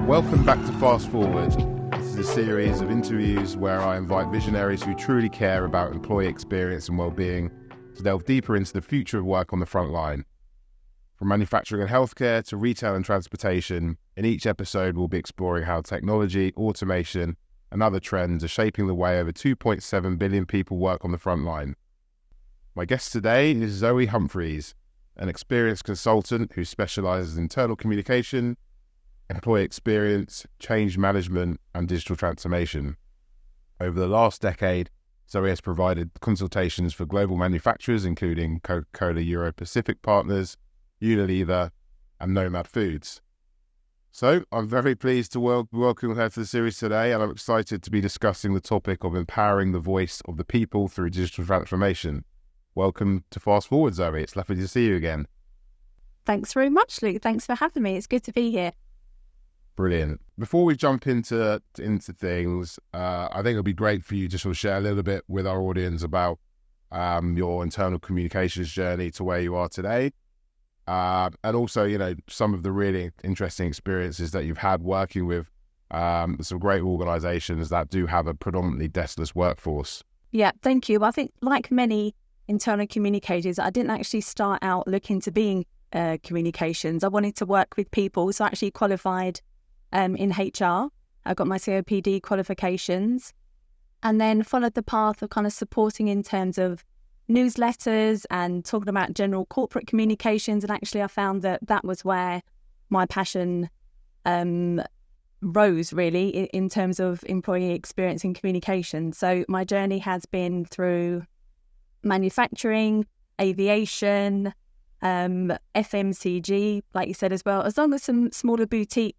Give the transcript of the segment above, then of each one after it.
Welcome back to Fast Forward. This is a series of interviews where I invite visionaries who truly care about employee experience and well-being to delve deeper into the future of work on the front line. From manufacturing and healthcare to retail and transportation, in each episode we'll be exploring how technology, automation and other trends are shaping the way over 2.7 billion people work on the front line. My guest today is Zoe Humphreys, an experienced consultant who specialises in internal communication, employee experience, change management and digital transformation. Over the last decade, Zoe has provided consultations for global manufacturers including Coca-Cola Europacific Partners, Unilever and Nomad Foods. So I'm very pleased to welcome her to the series today, and I'm excited to be discussing the topic of empowering the voice of the people through digital transformation. Welcome to Fast Forward, Zoe. It's lovely to see you again. Thanks very much, Luke. Thanks for having me. It's good to be here. Brilliant. Before we jump into things, I think it'll be great for you to sort of share a little bit with our audience about your internal communications journey to where you are today. And also, some of the really interesting experiences that you've had working with some great organisations that do have a predominantly deskless workforce. Yeah, thank you. I think like many internal communicators, I didn't actually start out looking to being communications. I wanted to work with people, so I actually qualified in HR. I got my COPD qualifications and then followed the path of kind of supporting in terms of newsletters and talking about general corporate communications. And actually I found that was where my passion rose really in terms of employee experience and communication. So my journey has been through manufacturing, aviation, FMCG, like you said as well, as long as some smaller boutique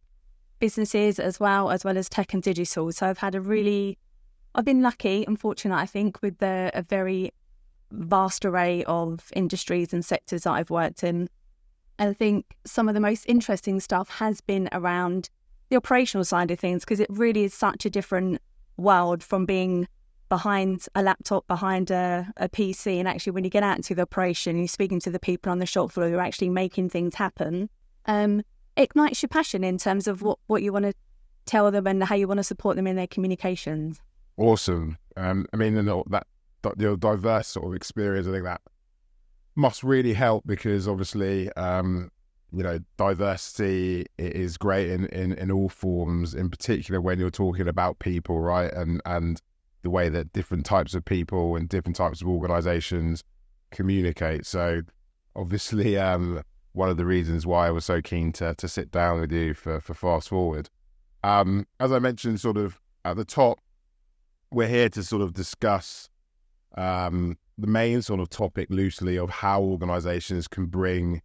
businesses as well as tech and digital. So I've been lucky and fortunate, I think, with a very vast array of industries and sectors that I've worked in. And I think some of the most interesting stuff has been around the operational side of things, because it really is such a different world from being behind a laptop, behind a PC. And actually when you get out into the operation, you're speaking to the people on the shop floor who are actually making things happen. Ignites your passion in terms of what you want to tell them and how you want to support them in their communications. Awesome. That your diverse sort of experience, I think that must really help, because obviously, diversity is great in all forms, in particular when you're talking about people, right? And the way that different types of people and different types of organizations communicate. So obviously, one of the reasons why I was so keen to sit down with you for Fast Forward. As I mentioned sort of at the top, we're here to sort of discuss the main sort of topic loosely of how organizations can bring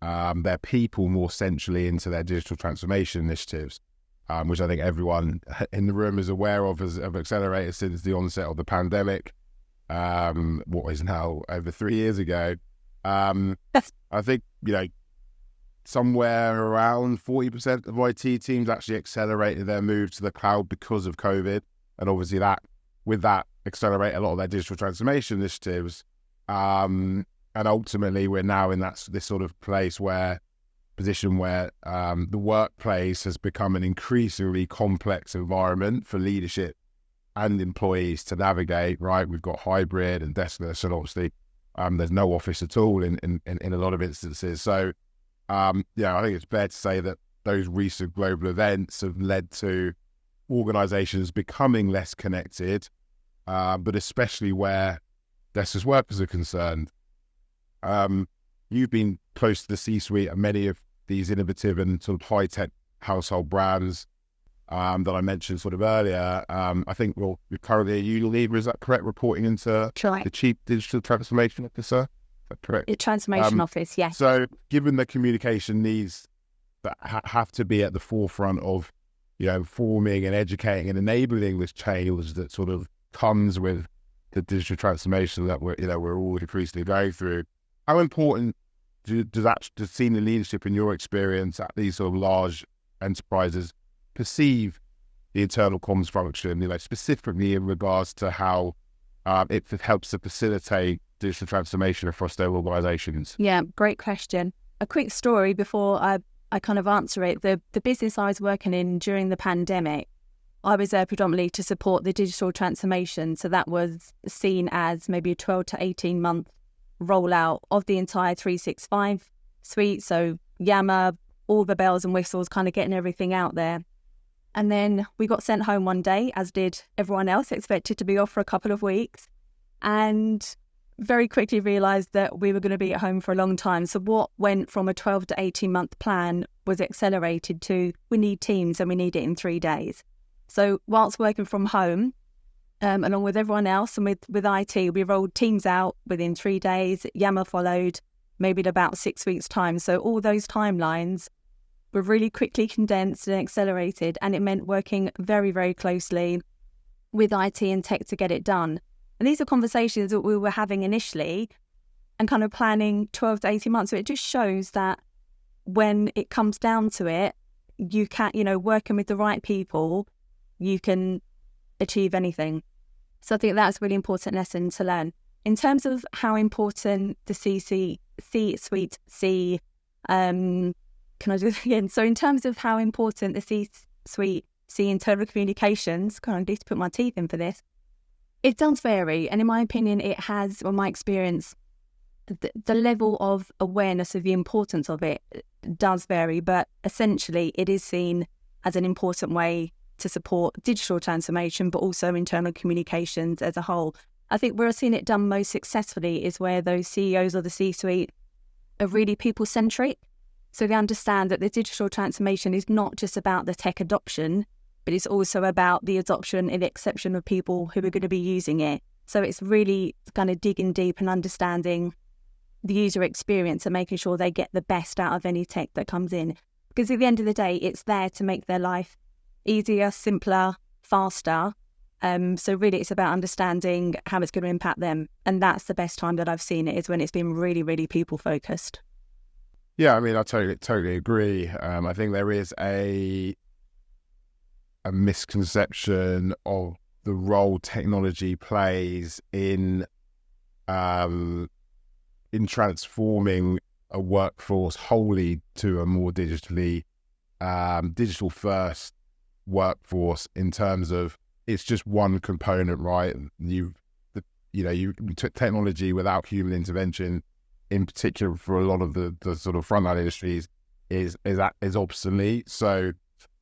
their people more centrally into their digital transformation initiatives, which I think everyone in the room is aware of have accelerated since the onset of the pandemic, what is now over 3 years ago. I think, somewhere around 40% of IT teams actually accelerated their move to the cloud because of COVID. And obviously with that accelerate a lot of their digital transformation initiatives. And ultimately we're now in this sort of position where the workplace has become an increasingly complex environment for leadership and employees to navigate, right? We've got hybrid and deskless, and obviously there's no office at all in a lot of instances. So, I think it's fair to say that those recent global events have led to organizations becoming less connected, but especially where deskless workers are concerned. You've been close to the C-suite of many of these innovative and sort of high-tech household brands that I mentioned sort of earlier. I think you're currently at Unilever, is that correct? Reporting into the Chief Digital Transformation Officer, is that correct? The Transformation Office, yes. So given the communication needs that have to be at the forefront of, forming and educating and enabling this change that sort of comes with the digital transformation that we're all increasingly going through, how important does senior leadership, in your experience at these sort of large enterprises, perceive the internal comms function, specifically in regards to how it helps to facilitate digital transformation across their organizations? Yeah, great question. A quick story before I I kind of answer it, the business I was working in during the pandemic, I was there predominantly to support the digital transformation. So that was seen as maybe a 12 to 18 month rollout of the entire 365 suite. So Yammer, all the bells and whistles, kind of getting everything out there. And then we got sent home one day, as did everyone else, expected to be off for a couple of weeks. And very quickly realised that we were going to be at home for a long time. So what went from a 12 to 18 month plan was accelerated to, we need Teams and we need it in 3 days. So whilst working from home, along with everyone else and with IT, we rolled Teams out within 3 days. Yammer followed maybe in about 6 weeks' time. So all those timelines were really quickly condensed and accelerated, and it meant working very, very closely with IT and tech to get it done. And these are conversations that we were having initially and kind of planning 12 to 18 months. So it just shows that when it comes down to it, you can, working with the right people, you can achieve anything. So I think that's a really important lesson to learn. In terms of how important the C-suite see, can I do this again? So in terms of how important the C-suite see internal communications, I need to put my teeth in for this, it does vary. And in my opinion, it has, or my experience, the level of awareness of the importance of it does vary. But essentially, it is seen as an important way to support digital transformation, but also internal communications as a whole. I think where I've seen it done most successfully is where those CEOs or the C-suite are really people-centric. So they understand that the digital transformation is not just about the tech adoption, but it's also about the adoption and exception of people who are going to be using it. So it's really kind of digging deep and understanding the user experience and making sure they get the best out of any tech that comes in. Because at the end of the day, it's there to make their life easier, simpler, faster. So really it's about understanding how it's going to impact them. And that's the best time that I've seen it, is when it's been really, really people focused. Yeah, I mean, I totally agree. I think there is a misconception of the role technology plays in transforming a workforce wholly to a more digital first workforce, in terms of it's just one component, right? You took technology without human intervention, in particular for a lot of the sort of frontline industries, is obsolete. So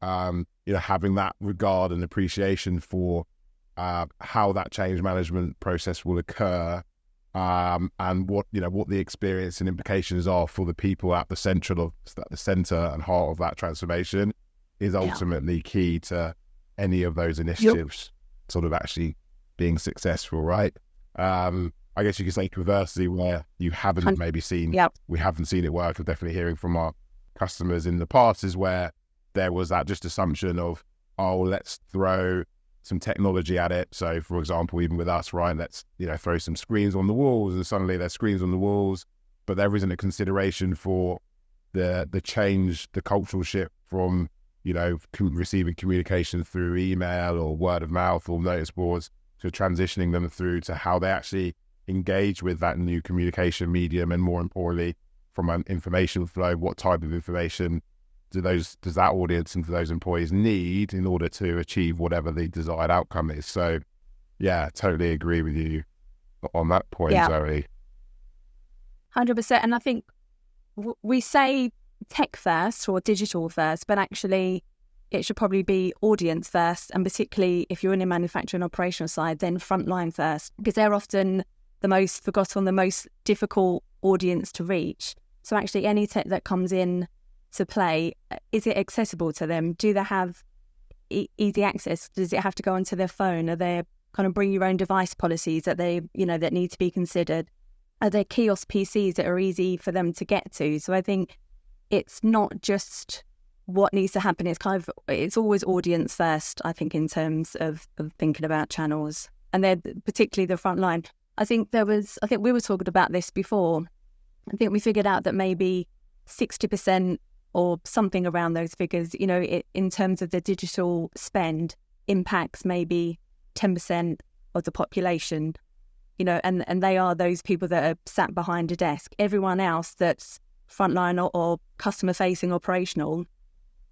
having that regard and appreciation for how that change management process will occur, and what the experience and implications are for the people at the center and heart of that transformation, is ultimately key to any of those initiatives sort of actually being successful, right? I guess you could say conversely, where you haven't maybe seen, we haven't seen it work, or definitely hearing from our customers in the past, is where there was that just assumption of, let's throw some technology at it. So for example, even with us, right, let's, throw some screens on the walls, and suddenly there's screens on the walls, but there isn't a consideration for the change, the cultural shift from, receiving communication through email or word of mouth or notice boards, to transitioning them through to how they actually engage with that new communication medium, and more importantly, from an information flow, what type of information does that audience and those employees need in order to achieve whatever the desired outcome is. So yeah, totally agree with you on that point, Zoe. 100%. And I think we say tech first or digital first, but actually it should probably be audience first, and particularly if you're in a manufacturing operational side, then frontline first, because they're often the most forgotten, the most difficult audience to reach. So actually any tech that comes in to play, is it accessible to them? Do they have easy access? Does it have to go onto their phone? Are there kind of bring your own device policies that they, that need to be considered? Are there kiosk PCs that are easy for them to get to? So I think it's not just what needs to happen. It's always audience first, I think, in terms of thinking about channels, and then particularly the front line. I think we were talking about this before. I think we figured out that maybe 60% or something around those figures, in terms of the digital spend, impacts maybe 10% of the population, and they are those people that are sat behind a desk. Everyone else that's frontline or customer facing operational,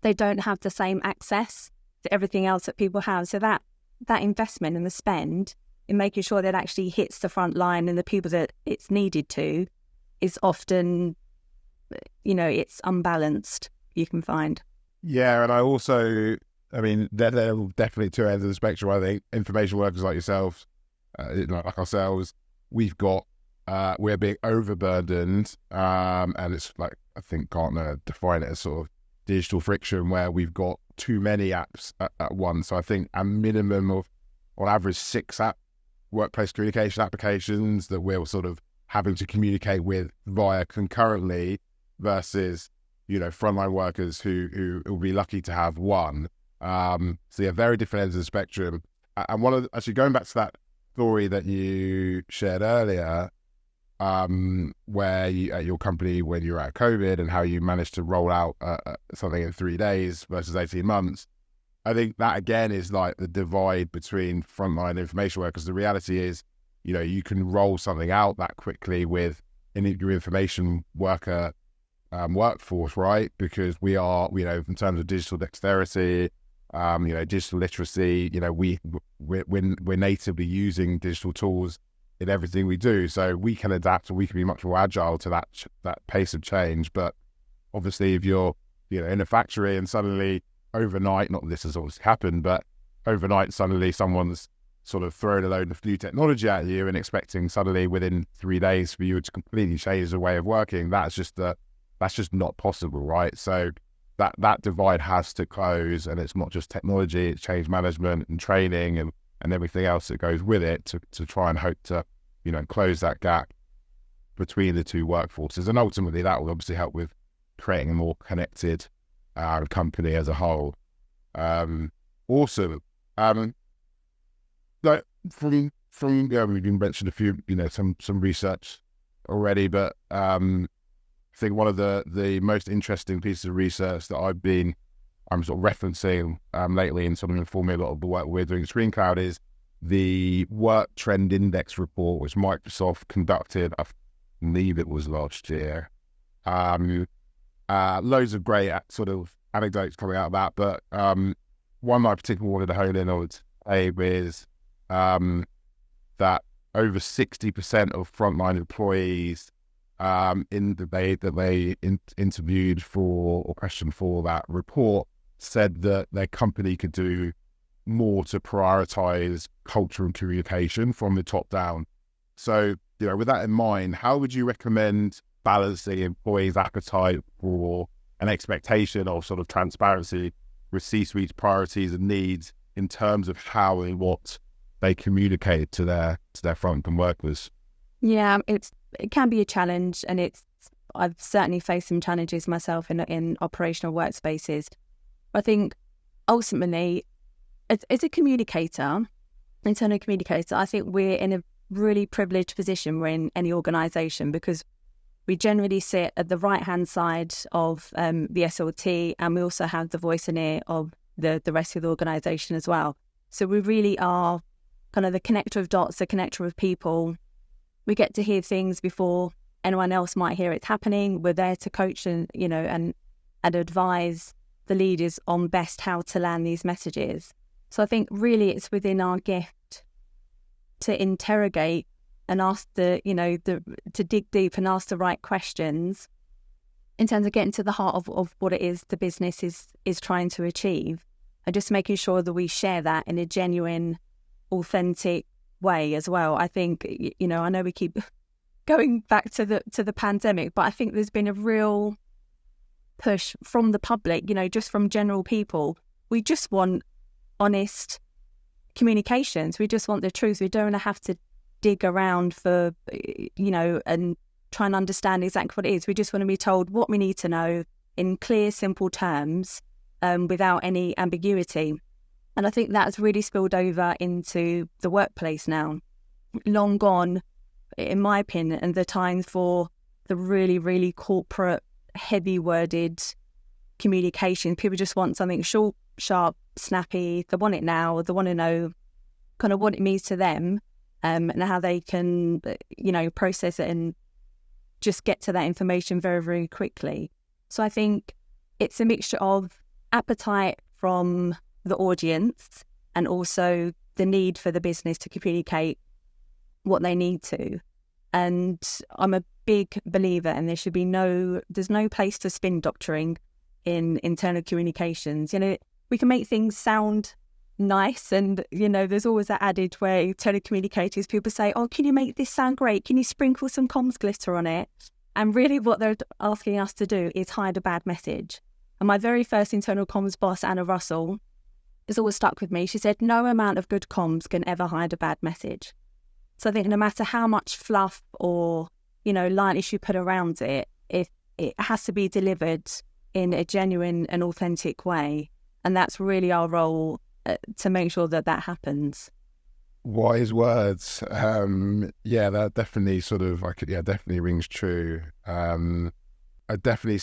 they don't have the same access to everything else that people have. So that investment and the spend in making sure that it actually hits the front line and the people that it's needed to is often, it's unbalanced, you can find. Yeah, and I mean, there are definitely two ends of the spectrum. I think information workers like yourselves, like ourselves, we're being overburdened, and it's like, I think Gartner defined it as sort of digital friction, where we've got too many apps at once. So I think a minimum of, on average, 6 workplace communication applications that we're sort of having to communicate with via concurrently, versus, frontline workers who will be lucky to have one. So yeah, very different ends of the spectrum. And actually going back to that story that you shared earlier, where you, at your company, when you were at COVID, and how you managed to roll out something in 3 days versus 18 months. I think that again is like the divide between frontline information workers. The reality is, you can roll something out that quickly with your information worker workforce, right? Because we are, in terms of digital dexterity, digital literacy, we're natively using digital tools in everything we do, so we can adapt, and we can be much more agile to that pace of change. But obviously, if you're in a factory and suddenly overnight, not that this has obviously happened, but overnight suddenly someone's sort of thrown a load of new technology at you and expecting suddenly within 3 days for you to completely change the way of working, that's just not possible, right? So that divide has to close, and it's not just technology, it's change management and training and everything else that goes with it to try and hope to, close that gap between the two workforces. And ultimately that will obviously help with creating a more connected company as a whole. Awesome. Like from we mentioned a few, some research already, but I think one of the most interesting pieces of research that I'm sort of referencing lately, and sort of informing a lot of the work we're doing at ScreenCloud, is the Work Trend Index report, which Microsoft conducted, I believe it was last year. Loads of great sort of anecdotes coming out of that, but one I particularly wanted to hone in on today is that over 60% of frontline employees in the debate that they interviewed for or questioned for that report said that their company could do more to prioritize culture and communication from the top down. So, with that in mind, how would you recommend balancing employees' appetite for an expectation of sort of transparency with C-suite's priorities and needs in terms of how and what they communicate to their frontline workers? Yeah, it can be a challenge, and I've certainly faced some challenges myself in operational workspaces. I think ultimately, as a communicator, internal communicator, I think we're in a really privileged position we're in any organisation, because we generally sit at the right-hand side of the SLT, and we also have the voice and ear of the rest of the organisation as well. So we really are kind of the connector of dots, the connector of people. We get to hear things before anyone else might hear it's happening. We're there to coach and advise the leaders on best how to land these messages. So I think really it's within our gift to interrogate and ask to dig deep and ask the right questions in terms of getting to the heart of what it is the business is trying to achieve, and just making sure that we share that in a genuine, authentic way as well. I think, I know we keep going back to the pandemic, but I think there's been a real push from the public, just from general people. We just want honest communications. We just want the truth. We don't want to have to dig around for, and try and understand exactly what it is. We just want to be told what we need to know in clear, simple terms, without any ambiguity. And I think that's really spilled over into the workplace now. Long gone, in my opinion, and the time for the really, really corporate, heavy-worded communication. People just want something short, sharp, snappy. They want it now. They want to know kind of what it means to them, and how they can, process it and just get to that information very, very quickly. So I think it's a mixture of appetite from the audience and also the need for the business to communicate what they need to. And I'm a big believer, and there's no place to spin doctoring in internal communications. We can make things sound nice, and there's always that adage where internal communicators, people say, oh, can you make this sound great? Can you sprinkle some comms glitter on it? And really what they're asking us to do is hide a bad message. And my very first internal comms boss, Anna Russell, has always stuck with me. She said, no amount of good comms can ever hide a bad message. So I think no matter how much fluff or, lightness you put around it, it has to be delivered in a genuine and authentic way. And that's really our role to make sure that happens. Wise words. That definitely definitely rings true. I definitely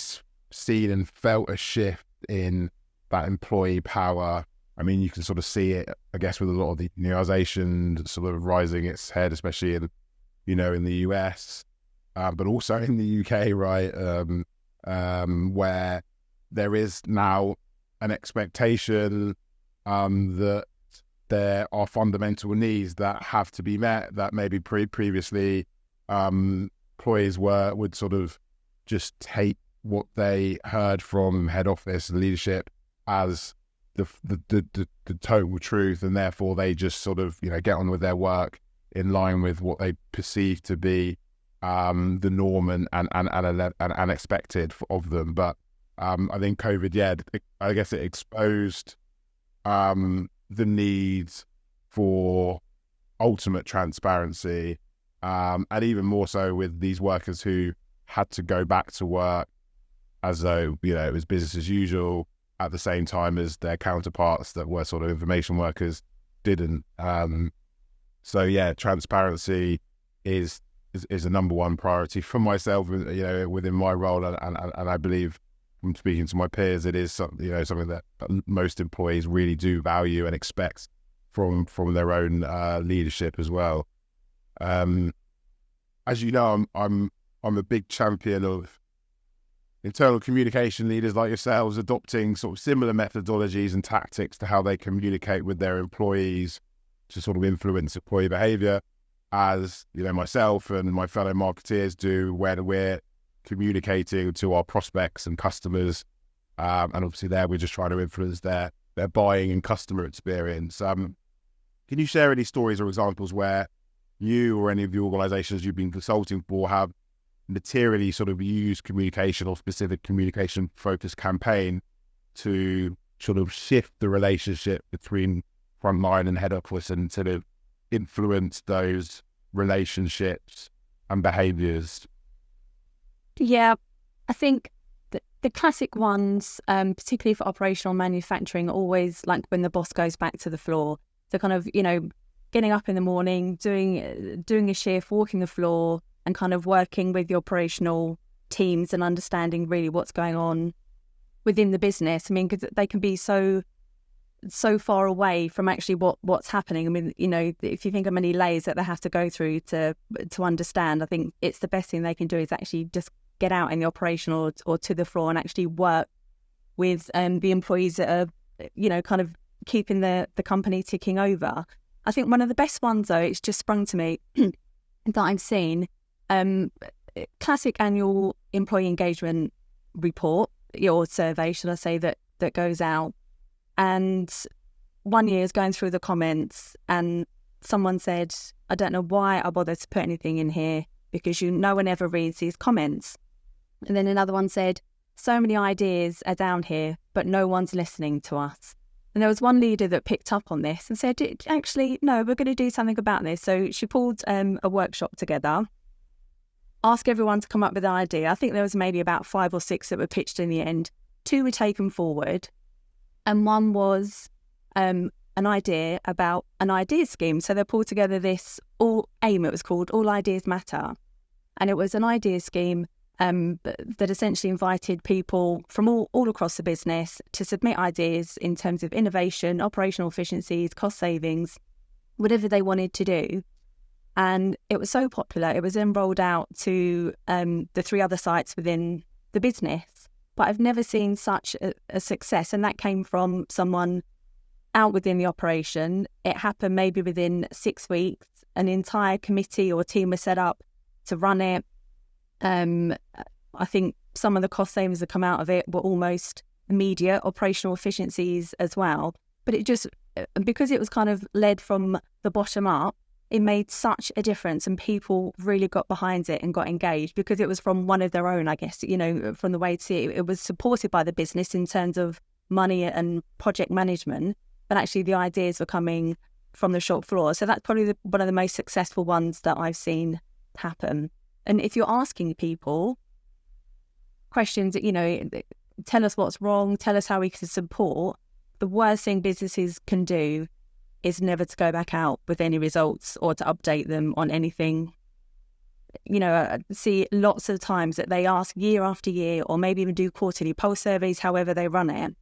seen and felt a shift in that employee power. I mean, you can sort of see it, I guess, with a lot of the unionization sort of rising its head, especially in the US, but also in the UK, right? Where there is now an expectation that there are fundamental needs that have to be met that maybe previously employees would sort of just take what they heard from head office leadership as the total truth, and therefore they just sort of get on with their work in line with what they perceive to be the norm and expected of them. But I think COVID, I guess it exposed the need for ultimate transparency, and even more so with these workers who had to go back to work as though it was business as usual, at the same time as their counterparts that were sort of information workers didn't. Transparency is a number one priority for myself, within my role, and I believe from speaking to my peers, it is something that most employees really do value and expect from their own leadership as well. As you know, I'm a big champion of internal communication leaders like yourselves adopting sort of similar methodologies and tactics to how they communicate with their employees to sort of influence employee behavior, as myself and my fellow marketeers do when we're communicating to our prospects and customers, and obviously there we're just trying to influence their buying and customer experience. Can you share any stories or examples where you or any of the organizations you've been consulting for have materially sort of used communication or specific communication focused campaign to sort of shift the relationship between frontline and head office and sort of influence those relationships and behaviors? Yeah, I think the classic ones, particularly for operational manufacturing, are always like when the boss goes back to the floor. So kind of, getting up in the morning, doing a shift, walking the floor, and kind of working with the operational teams and understanding really what's going on within the business. I mean, because they can be so far away from actually what's happening. I mean, if you think of many layers that they have to go through to understand, I think it's the best thing they can do is actually just get out in the operational or to the floor and actually work with the employees that are, kind of keeping the company ticking over. I think one of the best ones, though, it's just sprung to me that I've seen, classic annual employee engagement report, or survey, should I say, that goes out. And one year is going through the comments and someone said, I don't know why I bothered to put anything in here because no one ever reads these comments. And then another one said, so many ideas are down here, but no one's listening to us. And there was one leader that picked up on this and said, actually, no, we're going to do something about this. So she pulled a workshop together, asked everyone to come up with an idea. I think there was maybe about 5 or 6 that were pitched in the end. 2 were taken forward. And one was an idea about an idea scheme. So they pulled together this it was called All Ideas Matter. And it was an idea scheme that essentially invited people from all across the business to submit ideas in terms of innovation, operational efficiencies, cost savings, whatever they wanted to do. And it was so popular, it was then rolled out to the 3 other sites within the business. But I've never seen such a success. And that came from someone out within the operation. It happened maybe within 6 weeks. An entire committee or team was set up to run it. I think some of the cost savings that come out of it were almost immediate operational efficiencies as well. But it just, because it was kind of led from the bottom up, it made such a difference, and people really got behind it and got engaged because it was from one of their own, I guess, from the way to see it. It was supported by the business in terms of money and project management, but actually the ideas were coming from the shop floor. So that's probably one of the most successful ones that I've seen happen. And if you're asking people questions, tell us what's wrong, tell us how we can support, the worst thing businesses can do is never to go back out with any results or to update them on anything. I see lots of times that they ask year after year, or maybe even do quarterly pulse surveys, however they run it,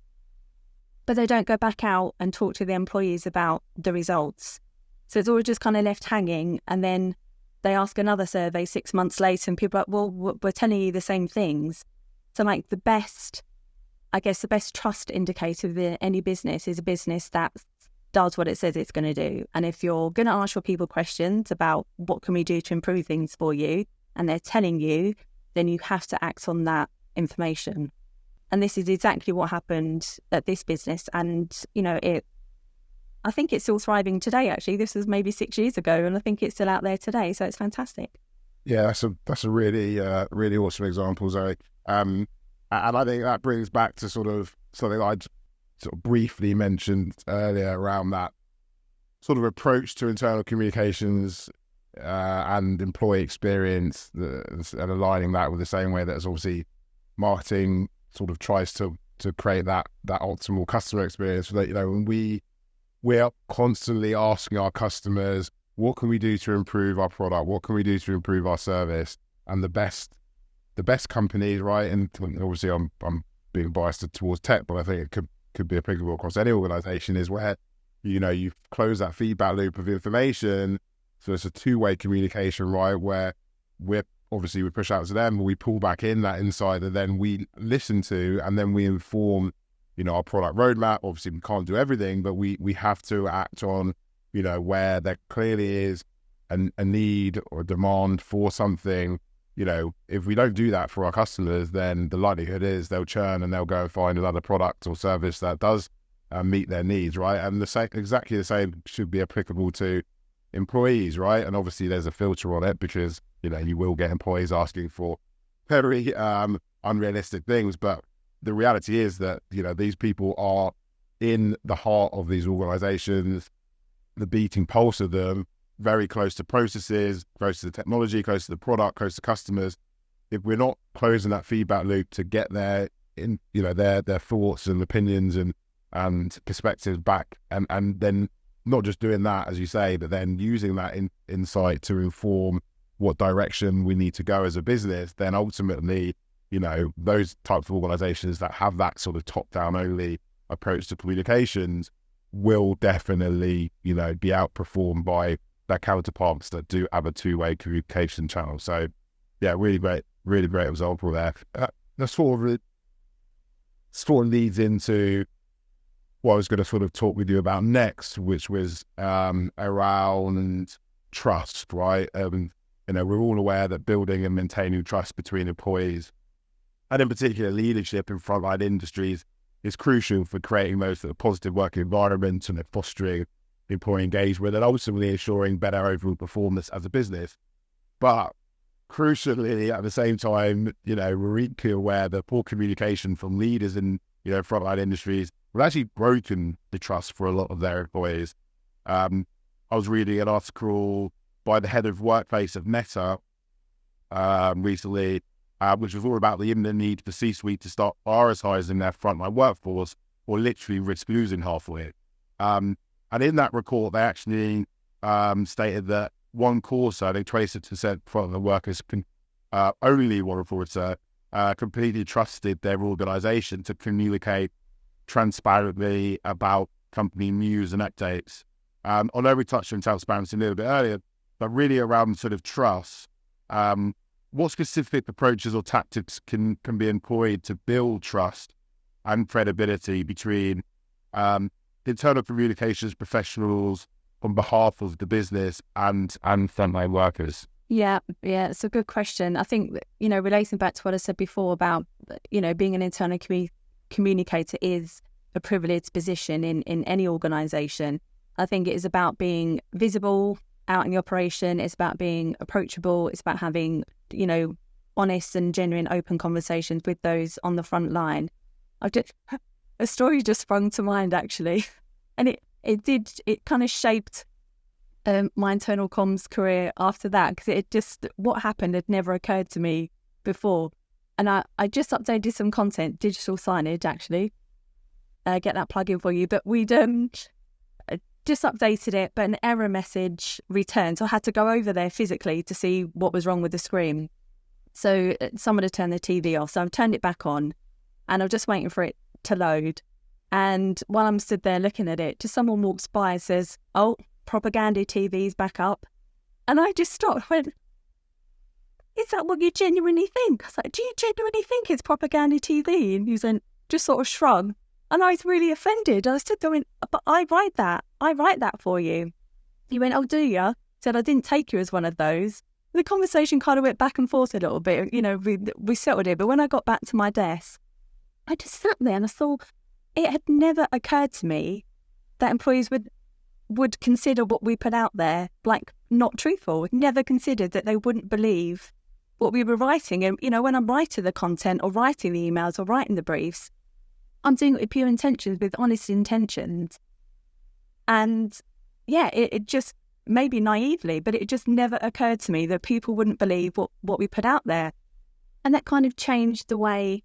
but they don't go back out and talk to the employees about the results. So it's all just kind of left hanging, and then they ask another survey 6 months later and people are like, well, we're telling you the same things. So like the best trust indicator of any business is a business that does what it says it's going to do. And if you're going to ask your people questions about what can we do to improve things for you, and they're telling you, then you have to act on that information. And this is exactly what happened at this business. And, I think it's still thriving today, actually. This was maybe 6 years ago, and I think it's still out there today. So it's fantastic. Yeah, that's a really, really awesome example, Zoe. And I think that brings back to sort of something I'd sort of briefly mentioned earlier around that sort of approach to internal communications and employee experience, and aligning that with the same way that as obviously marketing sort of tries to create that optimal customer experience. That when we are constantly asking our customers, what can we do to improve our product? What can we do to improve our service? And the best companies, right? And obviously I'm being biased towards tech, but I think it could be applicable across any organization, is where, you close that feedback loop of information. So it's a two-way communication, right? Where we push out to them, we pull back in that insight, and then we listen to, and then we inform, our product roadmap. Obviously we can't do everything, but we have to act on, where there clearly is a need or a demand for something. If we don't do that for our customers, then the likelihood is they'll churn and they'll go and find another product or service that does meet their needs, right? And exactly the same should be applicable to employees, right? And obviously there's a filter on it, because you will get employees asking for very unrealistic things, but the reality is that these people are in the heart of these organizations, the beating pulse of them, very close to processes, close to the technology, close to the product, close to customers. If we're not closing that feedback loop to get their thoughts and opinions and perspectives back, and then not just doing that, as you say, but then using that insight to inform what direction we need to go as a business, then ultimately, those types of organizations that have that sort of top-down only approach to communications will definitely, be outperformed by their counterparts that do have a two-way communication channel. So, yeah, really great example there. That sort of leads into what I was going to sort of talk with you about next, which was around trust, right? We're all aware that building and maintaining trust between employees, and in particular leadership in frontline industries, is crucial for creating those positive working environments and fostering employee engagement and ultimately ensuring better overall performance as a business. But crucially, at the same time, we're equally aware that poor communication from leaders in frontline industries have actually broken the trust for a lot of their employees. I was reading an article by the head of workplace of Meta recently, which was all about the imminent need for C-suite to start prioritizing their frontline workforce, or literally risk losing half of it. And in that report, they actually stated that one quarter, I think 26% frontline workers only one reporter completely trusted their organization to communicate transparently about company news and updates. I know we touched on transparency a little bit earlier, but really around sort of trust. What specific approaches or tactics can be employed to build trust and credibility between internal communications professionals on behalf of the business and frontline workers? Yeah, it's a good question. I think, relating back to what I said before about, being an internal communicator is a privileged position in any organisation. I think it is about being visible out in the operation. It's about being approachable. It's about having, honest and genuine open conversations with those on the front line. A story just sprung to mind, actually. And it kind of shaped my internal comms career after that, because what happened had never occurred to me before. And I just updated some content, digital signage, actually. Get that plug in for you. But we'd just updated it, but an error message returned. So I had to go over there physically to see what was wrong with the screen. So someone had turned the TV off. So I've turned it back on and I'm just waiting for it to load. And while I'm stood there looking at it, just someone walks by and says, "Oh, propaganda TV's back up." And I just stopped and went, "Is that what you genuinely think?" I was like, "Do you genuinely think it's propaganda TV?" And he went, just sort of shrugged. And I was really offended. I was still going, "But I write that for you." He went, "Oh, do you?" Said, "I didn't take you as one of those." The conversation kind of went back and forth a little bit. We settled it. But when I got back to my desk, I just sat there and I thought, it had never occurred to me that employees would consider what we put out there like not truthful. Never considered that they wouldn't believe what we were writing. And, when I'm writing the content or writing the emails or writing the briefs, I'm doing it with pure intentions, with honest intentions. And yeah, it just, maybe naively, but it just never occurred to me that people wouldn't believe what we put out there. And that kind of changed the way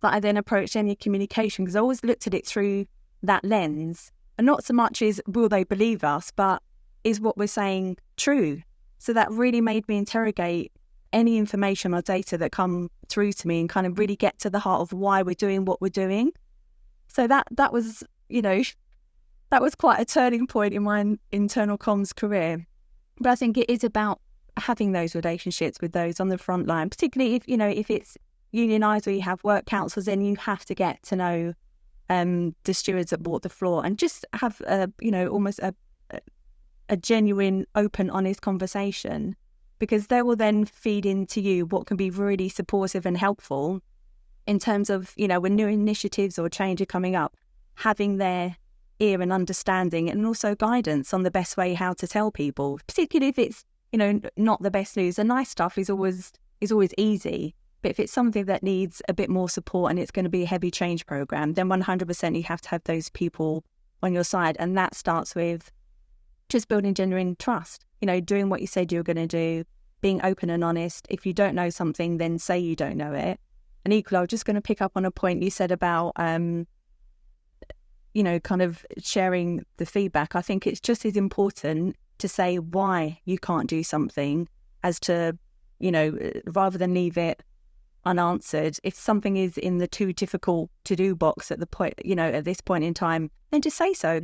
that I then approached any communication, because I always looked at it through that lens. And not so much is, will they believe us, but is what we're saying true? So that really made me interrogate any information or data that come through to me and kind of really get to the heart of why we're doing what we're doing. So that was, that was quite a turning point in my internal comms career. But I think it is about having those relationships with those on the front line, particularly if it's unionised or you have work councils, then you have to get to know the stewards that walk the floor and just have almost a genuine, open, honest conversation, because they will then feed into you what can be really supportive and helpful in terms of, when new initiatives or change are coming up, having their ear and understanding and also guidance on the best way how to tell people, particularly if it's, not the best news. The nice stuff is always easy. But if it's something that needs a bit more support and it's going to be a heavy change program, then 100% you have to have those people on your side. And that starts with just building genuine trust, doing what you said you were going to do, being open and honest. If you don't know something, then say you don't know it. And equally, I was just going to pick up on a point you said about, kind of sharing the feedback. I think it's just as important to say why you can't do something as to, rather than leave it unanswered. If something is in the too difficult to do box at the point, at this point in time, then just say so.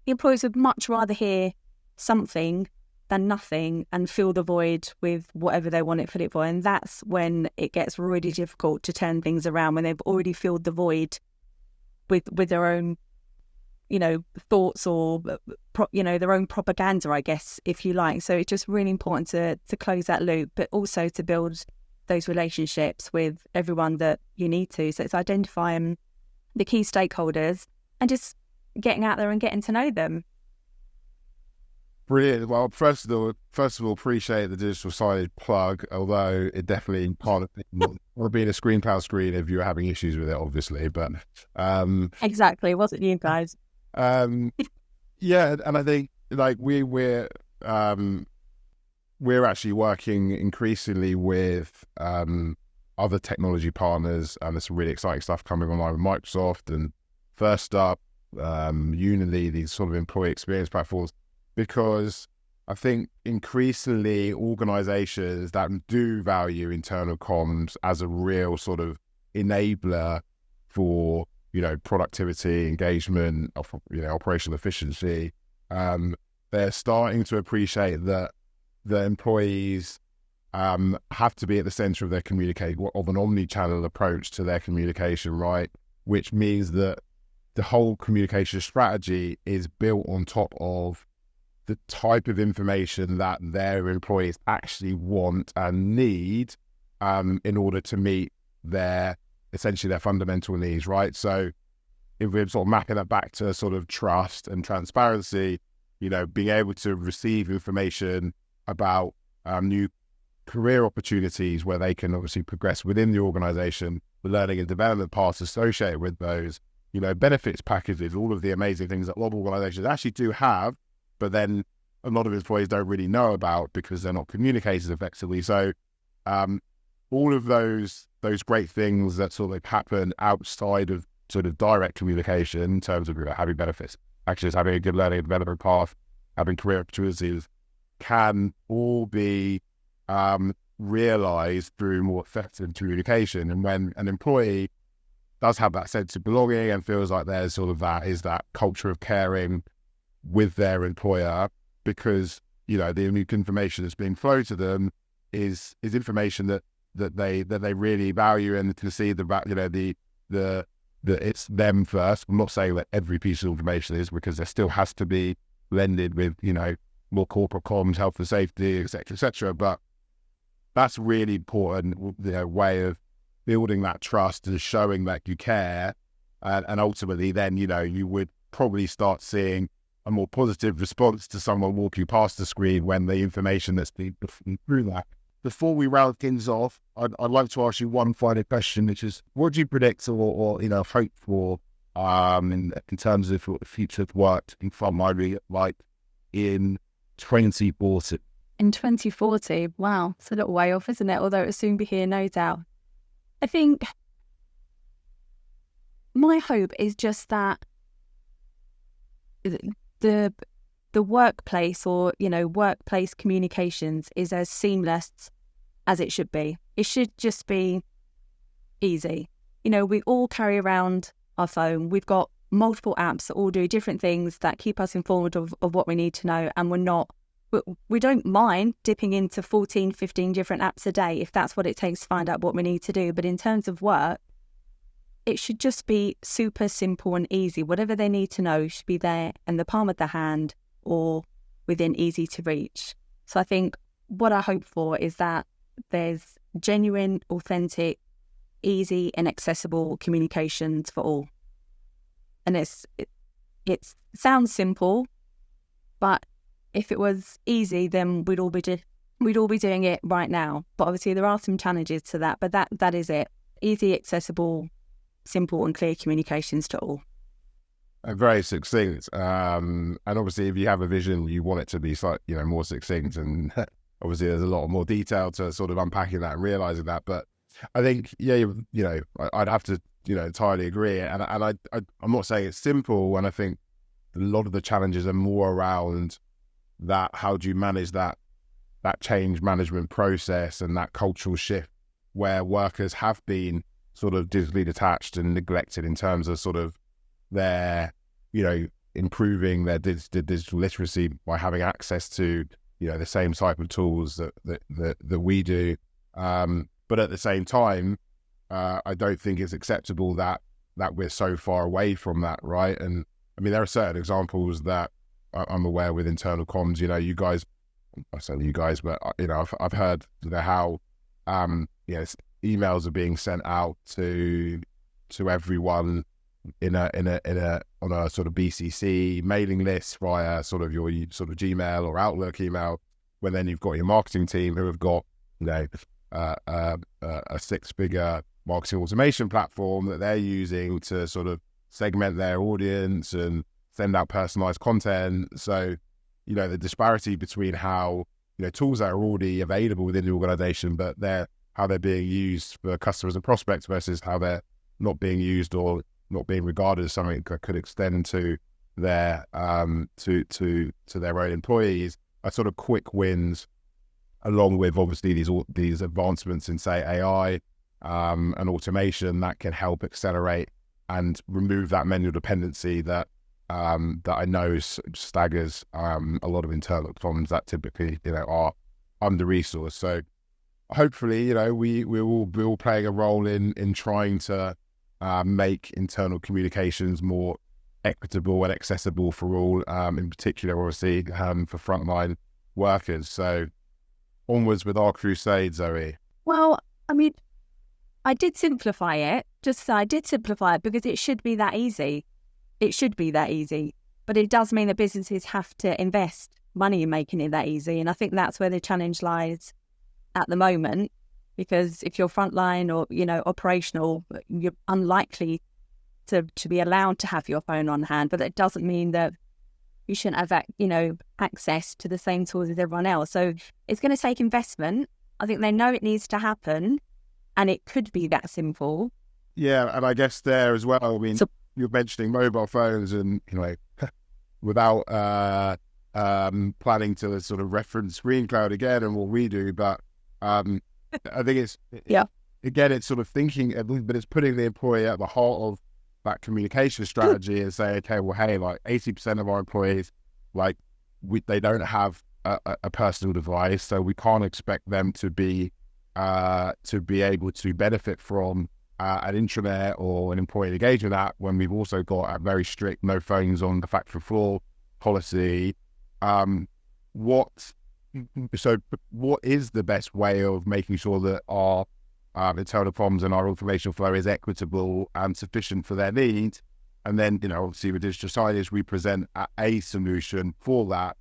The employees would much rather hear something than nothing and fill the void with whatever they want it filled it for. And that's when it gets really difficult to turn things around, when they've already filled the void with their own, thoughts or, their own propaganda, I guess, if you like. So it's just really important to close that loop, but also to build those relationships with everyone that you need to. So it's identifying the key stakeholders and just getting out there and getting to know them. Brilliant. Well, first of all, appreciate the digital signage plug, although it definitely part of being a ScreenCloud screen if you're having issues with it, obviously. But exactly, it wasn't you guys. Yeah, and I think we're actually working increasingly with other technology partners, and there's some really exciting stuff coming online with Microsoft and First Up, Unilever, these sort of employee experience platforms, because I think increasingly organizations that do value internal comms as a real sort of enabler for, productivity, engagement, operational efficiency, they're starting to appreciate that that employees have to be at the center of their communication, of an omni-channel approach to their communication, right? Which means that the whole communication strategy is built on top of the type of information that their employees actually want and need in order to meet essentially their fundamental needs, right? So if we're sort of mapping that back to sort of trust and transparency, being able to receive information about new career opportunities where they can obviously progress within the organization, the learning and development paths associated with those, benefits packages, all of the amazing things that a lot of organizations actually do have, but then a lot of employees don't really know about because they're not communicated effectively. So all of those great things that sort of happen outside of sort of direct communication in terms of having benefits, actually having a good learning and development path, having career opportunities, can all be realized through more effective communication. And when an employee does have that sense of belonging and feels like there's sort of that culture of caring with their employer, because the unique information that's being flowed to them is information that they really value and can see the it's them first. I'm not saying that every piece of information is, because there still has to be blended with more corporate comms, health and safety, etc. But that's really important way of building that trust and showing that you care, and ultimately then you would probably start seeing a more positive response to someone walking past the screen when the information that's being through that. Before we round things off, I'd like to ask you one final question, which is, what do you predict or hope for in terms of what the future of work in frontline like in 2040? In 2040, wow, it's a little way off, isn't it? Although it will soon be here, no doubt. I think my hope is just that the workplace or workplace communications is as seamless as it should be. It should just be easy. We all carry around our phone. We've got multiple apps that all do different things that keep us informed of what we need to know, and we don't mind dipping into 14, 15 different apps a day if that's what it takes to find out what we need to do. But in terms of work, it should just be super simple and easy. Whatever they need to know should be there in the palm of the hand or within easy to reach. So I think what I hope for is that there's genuine, authentic, easy and accessible communications for all. And it sounds simple, but if it was easy, then we'd all be doing it right now. But obviously there are some challenges to that, but that is it. Easy, accessible, simple and clear communications to all. Very succinct. And obviously if you have a vision, you want it to be more succinct, and obviously there's a lot more detail to sort of unpacking that and realizing that. But I think, I'd have to, entirely agree. And I'm not saying it's simple. And I think a lot of the challenges are more around that. How do you manage that change management process and that cultural shift where workers have been sort of digitally detached and neglected in terms of sort of their, improving their digital literacy by having access to, the same type of tools that we do. But at the same time, I don't think it's acceptable that we're so far away from that, right? And I mean, there are certain examples that I'm aware with internal comms. You guys, I say you guys, but I've heard how emails are being sent out to everyone on a sort of BCC mailing list via sort of your sort of Gmail or Outlook email, when then you've got your marketing team who have got a six-figure marketing automation platform that they're using to sort of segment their audience and send out personalized content. So the disparity between how tools that are already available within the organization, but how they're being used for customers and prospects versus how they're not being used or not being regarded as something that could extend to their to their own employees, are sort of quick wins, along with obviously these advancements in, say, AI and automation that can help accelerate and remove that manual dependency that I know staggers a lot of internal comms that typically are under-resourced. So hopefully, we're all playing a role in trying to make internal communications more equitable and accessible for all, in particular, obviously, for frontline workers. So onwards with our crusade, Zoe. Well, I mean, I did simplify it. I did simplify it because it should be that easy. It should be that easy. But it does mean that businesses have to invest money in making it that easy. And I think that's where the challenge lies at the moment, because if you're frontline or, operational, you're unlikely to be allowed to have your phone on hand. But it doesn't mean that you shouldn't have, access to the same tools as everyone else. So it's going to take investment. I think they know it needs to happen, and it could be that simple. Yeah, and I guess there as well, I mean, you're mentioning mobile phones and, without planning to sort of reference ScreenCloud again and what we do, but I think it's, again, it's sort of thinking, but it's putting the employee at the heart of that communication strategy and say, okay, well, hey, like 80% of our employees, they don't have a personal device, so we can't expect them to be able to benefit from an intranet or an employee engagement app when we've also got a very strict no phones on the factory floor policy. What is the best way of making sure that our internal comms and our information flow is equitable and sufficient for their needs? And then, obviously with digital signage, we present a solution for that.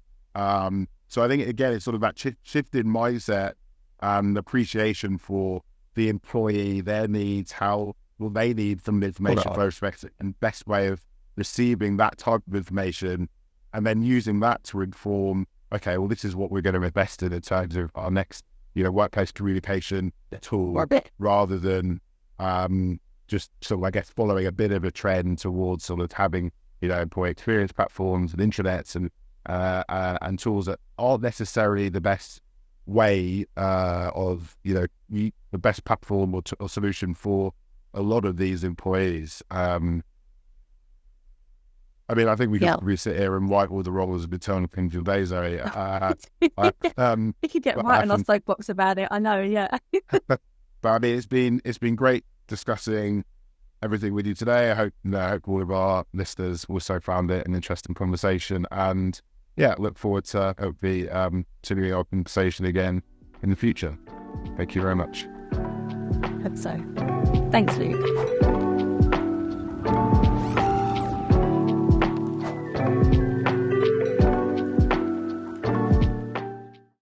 So I think, again, it's sort of that shifted mindset and appreciation for the employee, their needs, how will they need from the information flow perspective, and best way of receiving that type of information, and then using that to inform, okay, well, this is what we're going to invest in terms of our next, workplace communication tool, rather than just sort of, I guess, following a bit of a trend towards sort of having, employee experience platforms and intranets and tools that aren't necessarily the best way of, the best platform or solution for a lot of these employees. I mean, I think we could probably sit here and write all the roles of internal things all day, Zoe. We could get right on our soapbox about it. I know, yeah. But I mean, it's been great discussing everything with you today. I hope all of our listeners also found it an interesting conversation, and look forward to hopefully continuing our conversation again in the future. Thank you very much. Hope so. Thanks, Luke.